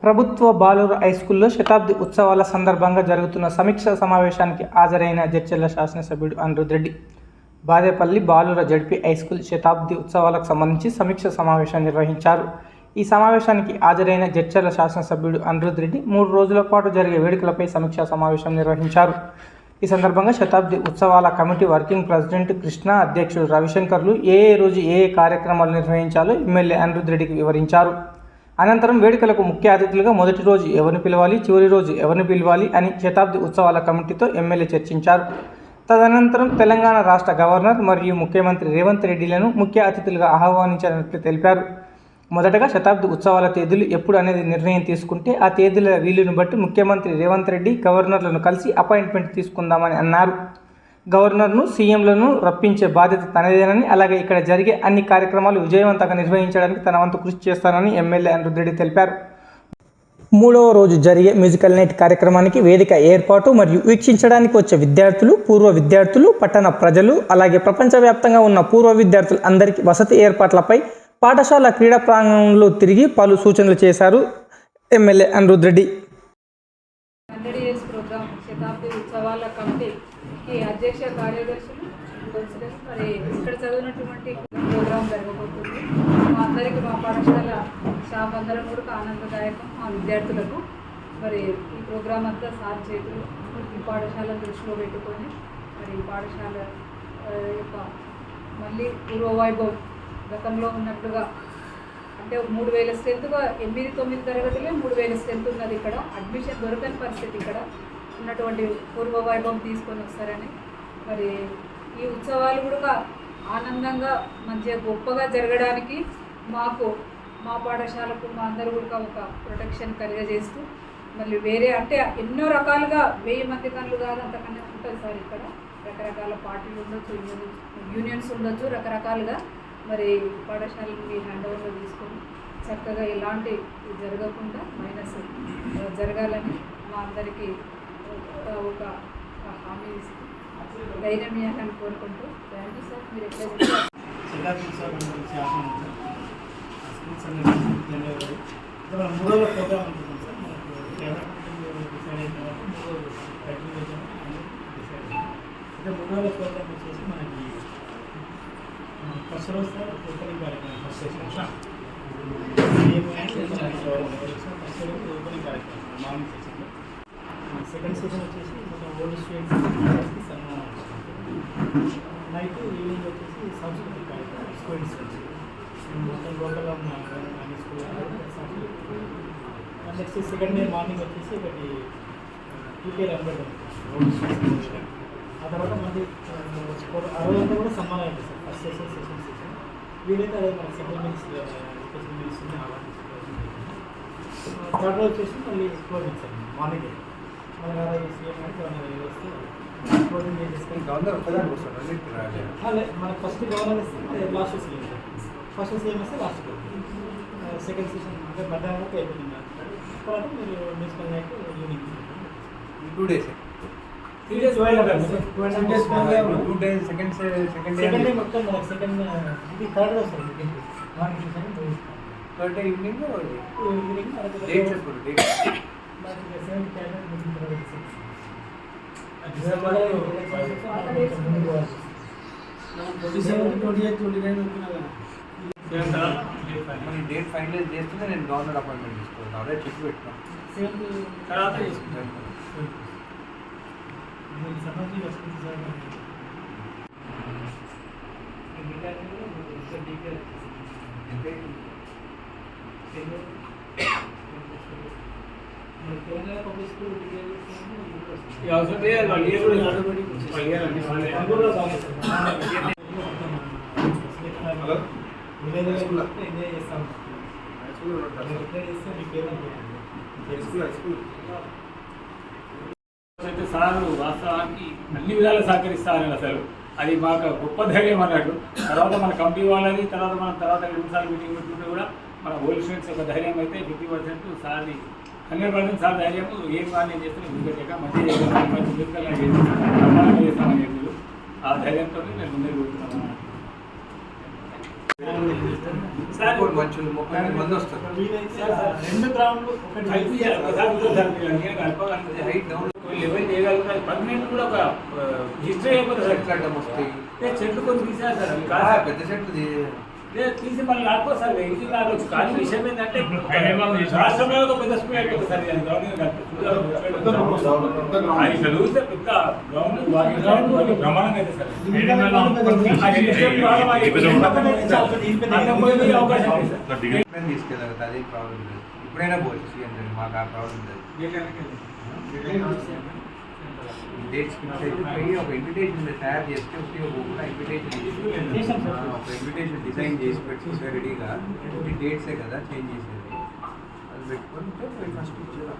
ప్రభుత్వ బాలుర హైస్కూల్లో శతాబ్ది ఉత్సవాల సందర్భంగా జరుగుతున్న సమీక్షా సమావేశానికి హాజరైన జడ్చర్ల శాసనసభ్యుడు అనిరుద్ రెడ్డి బాదేపల్లి బాలుర జడ్పీ హైస్కూల్ శతాబ్ది ఉత్సవాలకు సంబంధించి సమీక్షా సమావేశాన్ని నిర్వహించారు. ఈ సమావేశానికి హాజరైన జడ్చర్ల శాసనసభ్యుడు అనిరుద్ రెడ్డి 3 రోజుల పాటు జరిగే వేడుకలపై సమీక్షా సమావేశం నిర్వహించారు. ఈ సందర్భంగా శతాబ్ది ఉత్సవాల కమిటీ వర్కింగ్ ప్రెసిడెంట్ కృష్ణ, అధ్యక్షుడు రవిశంకర్లు ఏ రోజు ఏ కార్యక్రమాలు నిర్వహించాలో ఎమ్మెల్యే అనిరుద్ రెడ్డికి వివరించారు. అనంతరం వేడుకలకు ముఖ్య అతిథులుగా మొదటి రోజు ఎవరిని పిలవాలి, చివరి రోజు ఎవరిని పిలవాలి అని శతాబ్ది ఉత్సవాల కమిటీతో ఎమ్మెల్యే చర్చించారు. తదనంతరం తెలంగాణ రాష్ట్ర గవర్నర్ మరియు ముఖ్యమంత్రి రేవంత్ రెడ్డిలను ముఖ్య అతిథులుగా ఆహ్వానించినట్లు తెలిపారు. మొదటగా శతాబ్ది ఉత్సవాల తేదీలు ఎప్పుడు అనేది నిర్ణయం తీసుకుంటే ఆ తేదీల వీలును బట్టి ముఖ్యమంత్రి రేవంత్ రెడ్డి గవర్నర్లను కలిసి అపాయింట్మెంట్ తీసుకుందామని అన్నారు. గవర్నర్ను, సీఎంలను రప్పించే బాధ్యత తనదేనని, అలాగే ఇక్కడ జరిగే అన్ని కార్యక్రమాలు విజయవంతంగా నిర్వహించడానికి తన వంతు కృషి చేస్తానని ఎమ్మెల్యే అనిరుద్ రెడ్డి తెలిపారు. 3వ రోజు జరిగే మ్యూజికల్ నైట్ కార్యక్రమానికి వేదిక ఏర్పాటు మరియు వీక్షించడానికి వచ్చే విద్యార్థులు, పూర్వ విద్యార్థులు, పట్టణ ప్రజలు, అలాగే ప్రపంచవ్యాప్తంగా ఉన్న పూర్వ విద్యార్థులు అందరికీ వసతి ఏర్పాట్లపై పాఠశాల క్రీడా ప్రాంగణంలో తిరిగి పలు సూచనలు చేశారు ఎమ్మెల్యే అనిరుద్ రెడ్డి. శతాబ్ది ఉత్సవాల కమిటీకి అధ్యక్ష కార్యదర్శులు మరి ఇక్కడ చదివినటువంటి ప్రోగ్రాం జరగబోతుంది. మా అందరికీ, మా పాఠశాల స్టాఫ్ అందరం కూడా ఆనందదాయకం. మా విద్యార్థులకు మరి ఈ ప్రోగ్రాం అంతా సార్ చేతులు ఈ పాఠశాల దృష్టిలో పెట్టుకొని మరి ఈ పాఠశాల యొక్క మళ్ళీ పూర్వవైభవం గతంలో ఉన్నట్టుగా, అంటే 3000 స్ట్రెంత్గా 8-9 తరగతిలో 3000 స్ట్రెంత్ ఉన్నది. ఇక్కడ అడ్మిషన్ దొరకని పరిస్థితి. ఇక్కడ ఉన్నటువంటి పూర్వ వైభవం తీసుకొని వస్తారని మరి ఈ ఉత్సవాలు కూడా ఆనందంగా మంచిగా గొప్పగా జరగడానికి మాకు, మా పాఠశాలకు, మా అందరూ కూడా ఒక ప్రొటెక్షన్ కలిగజేస్తూ మళ్ళీ వేరే అంటే ఎన్నో రకాలుగా 1000 మంది కళ్ళు కాదు అంతకన్నా ఉంటుంది సార్. ఇక్కడ రకరకాల పార్టీలు ఉండొచ్చు, యూనియన్స్ ఉండొచ్చు, రకరకాలుగా మరి పాఠశాలని హ్యాండ్ ఓవర్లో తీసుకొని చక్కగా ఇలాంటి జరగకుండా మైనస్ జరగాలని మా అందరికీ ఒక హామీ ఇస్తూ ధైర్యం ఇవ్వాలని కోరుకుంటూ థ్యాంక్ యూ సార్. మీరు ఎట్లా ప్రోగ్రామ్ వచ్చేసి మనకి ఫస్ట్ రోజు సార్ ఓపెనింగ్ కార్యక్రమం, ఫస్ట్ సెషన్ ఫస్ట్ రోజు ఓపెనింగ్ కార్యక్రమం మార్నింగ్ సెషన్లో. సెకండ్ సెషన్ వచ్చేసి మొత్తం ఓల్డ్ స్టూడెంట్స్కి సన్మానం. నైట్ ఈవినింగ్ వచ్చేసి సాంస్కృతిక కార్యక్రమం, స్టూడెంట్స్ మొత్తం లోకల్గా ఉన్న అన్ని school. Next second day morning వచ్చేసి ఒకటి టీకే రంగం ఓల్డ్ స్టూడెంట్స్. ఆ తర్వాత మళ్ళీ 60 కూడా సన్మానం అయింది sir. First session, second session వీలైతే అదే మనకి సెకండ్ మినిట్స్ ఎడ్యుకేషన్ మినిట్స్ అలాంటి. థర్డ్ వచ్చేసి మళ్ళీ క్లోజింగ్ సార్ మార్నింగ్ మన సీఎం గారికి వస్తే క్లోజింగ్ చేసేసుకొని మన ఫస్ట్ గవర్నర్ ఇస్తే last CM sir. First CM ఇస్తే లాస్ట్ సెకండ్ సెషన్ అంటే మధ్యాహ్నం వరకు అయిపోతుంది. తర్వాత మీరు musical night evening 2 days. 3 days second day మొత్తం మనకి సెకండ్ ఇది థర్డ్ డే వస్తుంది. Morning session, third day evening evening date చెప్పండి. డేట్ డేట్ ఫైనలైజ్ చేస్తూనే నేను గవర్నర్ అపాయింట్మెంట్ తీసుకుంటాను. అదే చెప్పి పెట్టినాను తర్వాత చేసుకుంటాను. సార్ వాస్తవానికి అన్ని విధాలు సహకరిస్తారని అసలు అది మాకు గొప్ప ధైర్యం అన్నట్టు. తర్వాత మన కంపెనీ వాళ్ళది, తర్వాత మనం 2 సార్లు మీటింగ్ పెట్టుకుంటే కూడా మన ఓల్డ్ స్టూడెంట్స్ యొక్క ధైర్యం అయితే 50% సార్ది 100% సార్ ధైర్యం. ఏం కానీ చేస్తే ముందుగా మంచిగా చేస్తామని చెప్పి ఆ ధైర్యంతో నేను ముందుకు పోతున్నాను సార్. మంచి 30 మంది వస్తారు. వీలైతే 2 గ్రౌండ్లు ఒకటి కలిపి ఒకసారి ఇంకోసారి మీరు అడిగిన కలపాలంటే హైట్ డౌన్ లెవెల్ చేయగలుగుతారు. పర్మనెంట్ కూడా ఒక హిస్టరీ అయిపోతుంది సార్. చెట్లు అడ్డం వస్తాయి. చెట్లు కొన్ని తీసేయాలి సార్. అవి కాదు పెద్ద చెట్లు తీసి మళ్ళీ నాటుకోవచ్చు సార్. ఇంటికి నాటుకోవచ్చు. కానీ విషయం ఏంటంటే రాష్ట్రంలో ఒక పెద్ద స్కూల్ అయిపోతుంది సార్. అది గవర్నమెంట్ అది ఇట్లా చూస్తే పెద్ద గ్రౌండ్ వాకింగ్ గ్రౌండ్ బ్రహ్మాండంగా అయితే సార్. అవకాశం ఉంది సార్. తీసుకెళ్ళాలి, అదే ప్రాబ్లం లేదు. ఇప్పుడైనా పోవచ్చు సీఎం మాకు ఆ ప్రాబ్లం లేదు. డేట్స్ ఫిక్స్ అయిపోయి ఒక ఇన్విటేషన్ తయారు చేస్తే ఒక ఇన్విటేషన్ ఒక ఇన్విటేషన్ డిజైన్ చేసి పెట్టి రెడీగా ఈ డేట్సే కదా చేంజ్ చేసేది, అది పెట్టుకొని ఫస్ట్ ఇచ్చేదా.